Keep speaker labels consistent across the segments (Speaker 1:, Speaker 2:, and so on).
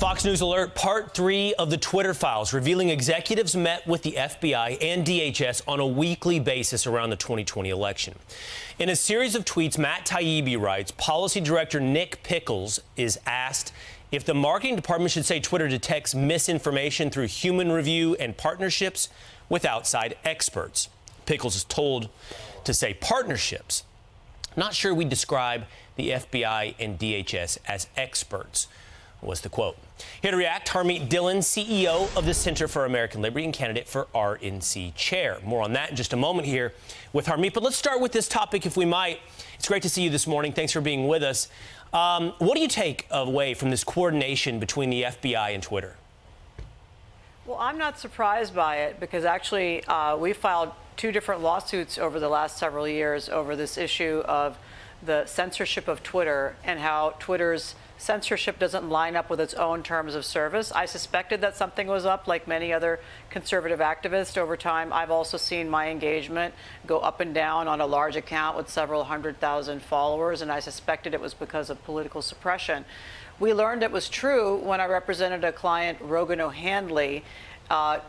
Speaker 1: Fox News Alert, Part 3 of the Twitter files, revealing executives met with the FBI and DHS on a weekly basis around the 2020 election. In a series of tweets, Matt Taibbi writes, Policy Director Nick Pickles is asked if the marketing department should say Twitter detects misinformation through human review and partnerships with outside experts. Pickles is told to say partnerships. Not sure we describe the FBI and DHS as experts, was the quote. Here to react, Harmeet Dhillon, CEO of the Center for American Liberty and candidate for RNC chair. More on that in just a moment here with Harmeet. But let's start with this topic, if we might. It's great to see you this morning. Thanks for being with us. What do you take away from this coordination between the FBI and Twitter?
Speaker 2: Well, I'm not surprised by it because actually we filed 2 different lawsuits over the last several years over this issue of the censorship of Twitter and how Twitter's censorship doesn't line up with its own terms of service. I suspected that something was up, like many other conservative activists over time. I've also seen my engagement go up and down on a large account with several 100,000 followers, and I suspected it was because of political suppression. We learned it was true when I represented a client, Rogan O'Handley.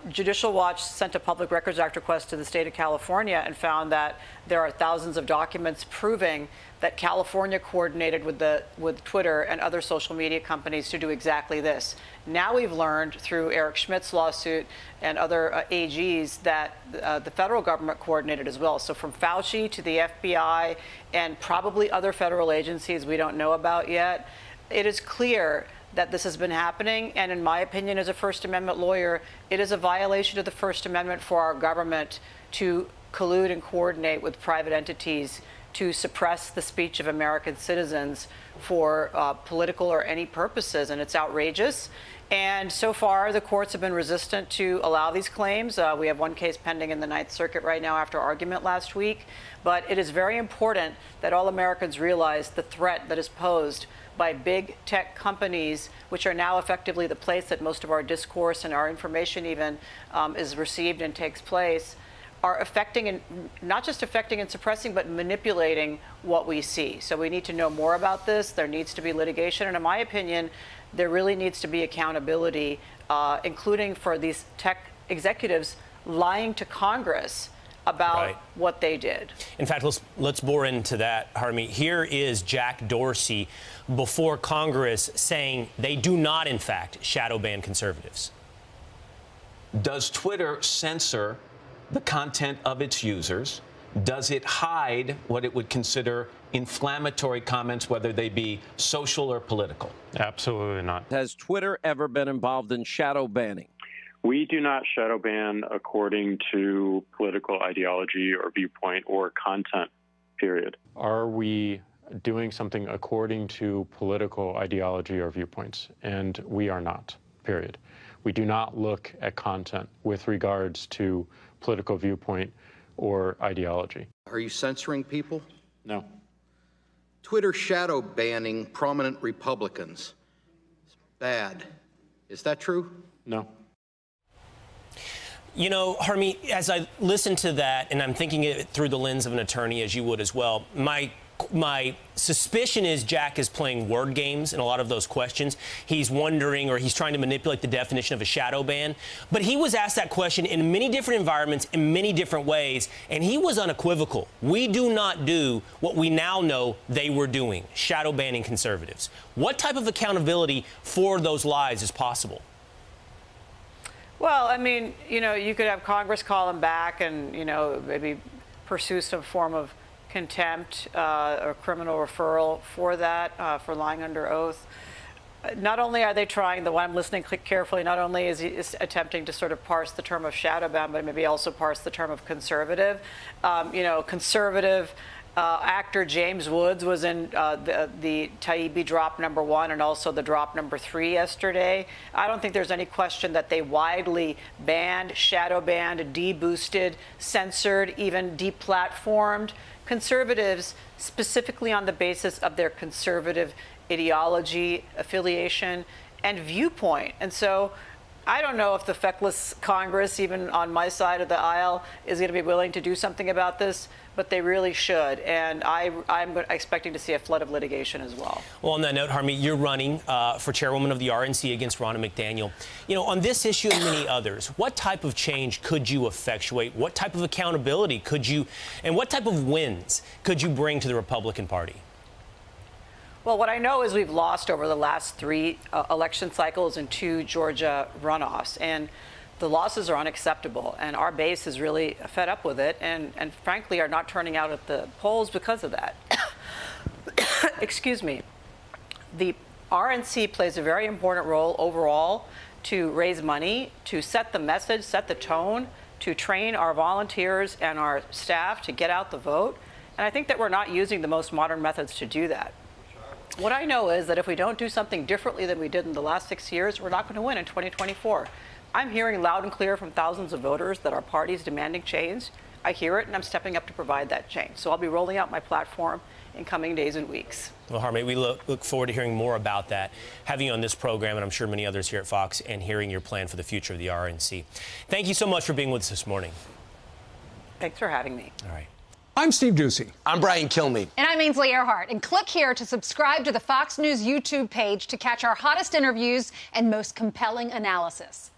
Speaker 2: Judicial Watch sent a Public Records Act request to the state of California and found that there are thousands of documents proving that California coordinated with Twitter and other social media companies to do exactly this. Now we've learned through Eric Schmidt's lawsuit and other AGs that the federal government coordinated as well. So from Fauci to the FBI and probably other federal agencies we don't know about yet, it is clear that this has been happening, and in my opinion as a First Amendment lawyer, it is a violation of the First Amendment for our government to collude and coordinate with private entities to suppress the speech of American citizens for political or any purposes, and it's outrageous. And so far, the courts have been resistant to allow these claims. We have one case pending in the Ninth Circuit right now after argument last week. But it is very important that all Americans realize the threat that is posed by big tech companies, which are now effectively the place that most of our discourse and our information even is received and takes place, are affecting and not just affecting and suppressing, but manipulating what we see. So we need to know more about this. There needs to be litigation. And in my opinion, there really needs to be accountability, including for these tech executives lying to Congress about what they did.
Speaker 1: In fact, let's bore into that, Harmeet. Here is Jack Dorsey before Congress saying they do not, in fact, shadow ban conservatives.
Speaker 3: Does Twitter censor the content of its users? Does it hide what it would consider inflammatory comments, whether they be social or political?
Speaker 4: Absolutely not.
Speaker 5: Has Twitter ever been involved in shadow banning?
Speaker 6: We do not shadow ban according to political ideology or viewpoint or content, period.
Speaker 4: Are we doing something according to political ideology or viewpoints? And we are not, period. We do not look at content with regards to political viewpoint or ideology.
Speaker 7: Are you censoring people?
Speaker 4: No.
Speaker 7: Twitter shadow banning prominent Republicans is bad. Is that true?
Speaker 4: No.
Speaker 1: You know, Harmeet, as I listen to that, and I'm thinking it through the lens of an attorney, as you would as well, my suspicion is Jack is playing word games in a lot of those questions. He's wondering, or he's trying to manipulate the definition of a shadow ban. But he was asked that question in many different environments, in many different ways, and he was unequivocal. We do not do what we now know they were doing, shadow banning conservatives. What type of accountability for those lies is possible?
Speaker 2: Well, I mean, you know, you could have Congress call him back and, you know, maybe pursue some form of contempt or criminal referral for that, for lying under oath. Not only are they trying, the one I'm listening carefully, not only is he attempting to sort of parse the term of shadow ban, but maybe also parse the term of conservative. You know, conservative actor James Woods was in the Taibbi drop #1 and also the drop #3 yesterday. I don't think there's any question that they widely banned, shadow banned, deboosted, censored, even deplatformed conservatives specifically on the basis of their conservative ideology, affiliation, and viewpoint. And so I don't know if the feckless Congress, even on my side of the aisle, is going to be willing to do something about this. but they really should. And I'm expecting to see a flood of litigation as well.
Speaker 1: Well, on that note, Harmeet, you're running for chairwoman of the RNC against Ronna McDaniel. You know, on this issue and many others, what type of change could you effectuate? What type of accountability could you, and what type of wins could you bring to the Republican Party?
Speaker 2: Well, what I know is we've lost over the last 3 election cycles and 2 Georgia runoffs. And the losses are unacceptable, and our base is really fed up with it and frankly are not turning out at the polls because of that. Excuse me. The RNC plays a very important role overall to raise money, to set the message, set the tone, to train our volunteers and our staff to get out the vote. And I think that we're not using the most modern methods to do that. What I know is that if we don't do something differently than we did in the last 6 years, we're not going to win in 2024. I'm hearing loud and clear from thousands of voters that our party is demanding change. I hear it, and I'm stepping up to provide that change. So I'll be rolling out my platform in coming days and weeks.
Speaker 1: Well, Harmeet, we look forward to hearing more about that, having you on this program, and I'm sure many others here at Fox, and hearing your plan for the future of the RNC. Thank you so much for being with us this morning.
Speaker 2: Thanks for having me.
Speaker 1: All right.
Speaker 8: I'm Steve Ducey.
Speaker 9: I'm Brian Kilmeade.
Speaker 10: And I'm Ainsley Earhart. And click here to subscribe to the Fox News YouTube page to catch our hottest interviews and most compelling analysis.